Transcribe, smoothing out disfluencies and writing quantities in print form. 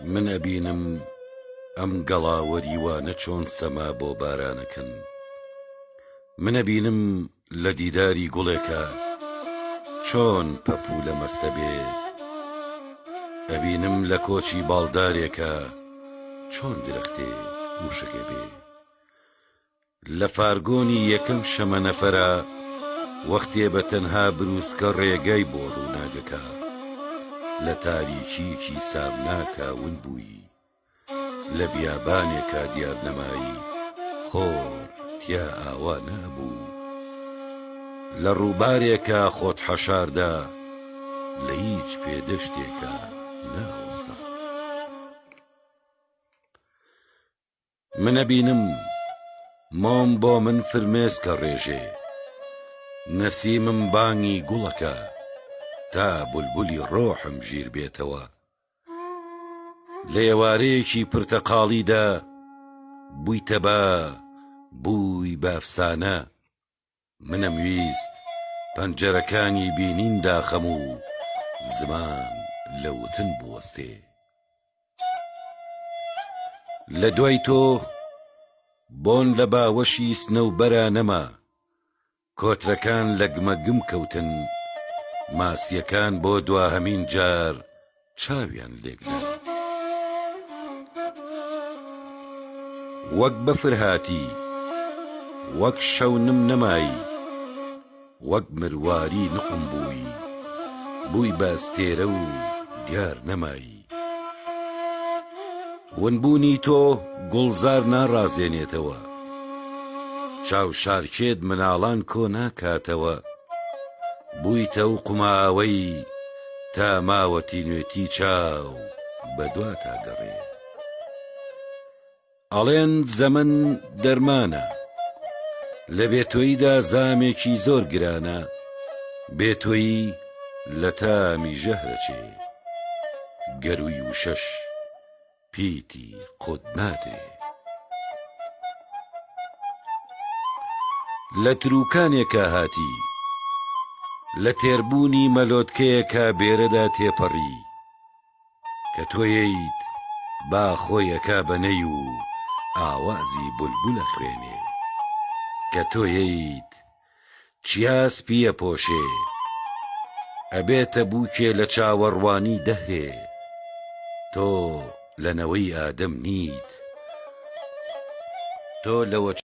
من ئەبینم ئەم گەڵاوەریوانە چۆن سەما بۆ بارانەکەن. من ئەبینم لە دیداری گوڵێکە چۆن پەپوو لە مەستە بێ. ئەبینم لە کۆچی باڵدارێکە چۆن درەختێ وشەکە بێ. لە فارگۆنی یەکەم شەمە نەفەرە وەختێ بە تەنها بروسکە ڕێگای بۆ ڕووناگەکە. لە تاریکیکی سامناکە ون بووی، لە بیابانێکە دیارنەمایی خۆر تیا ئاوا نابوو. لە ڕووبارێکە خۆت حەشاردا لە هیچ پێدەشتێکە ناوەستا. من ئەبینم مۆم بۆ من فرمێسکە ڕێژێ، نەسیمم بانگی گوڵەکە تا بولبولی ڕۆحم ژیر بێتەوە. لە ئێوارەیەکی پرتەقاڵیدا بوویتە بە بووی بەفسانە. منم ویست پەنجەرەکانی بینین داخەم و زمان لەوتن بوەستێ. لە دوای تۆ بۆن لە باوەشی سنەوبەرە نەما، کۆترەکان لە گمەگم کەوتن، ماسیەکان بۆ دواهەمین جار چاویان لێگنا. وەک بەفر هاتی، وەک شەونم نەمایی، وەک مرواری نقم بووی، بووی باستێرە و دیار نەمایی. ونبوونی تۆ گوڵزار ناڕازێنێتەوە، چاو شارکێت مناڵان کۆ ناکاتەوە. بوویتە و قوماوەی تا ماوەتی نوێتی چاو بەدوا تاگەڕێ. ئەڵێن زەمن دەرمانە، لە بێتۆییدا زامێکی زۆر گرانە. بێتۆیی لە تامی ژەهرەچێ، گەروی و شەش پیتی قوت نادرێ. لە تروکانێکە هاتی، لە تێربوونی مەلۆتکەیەکە بێرەدا تێپەڕی. کە تۆیەیت با خۆیەکە بەنەی و ئاوازی بولبولە خوێنێ. کە تۆیەیت چیا سپیە پۆشێ، ئەبێتە بووکێ لە چاوەڕوانی دەهرێ. تۆ لەنەوەی ئادەم نیت، تۆ لەوە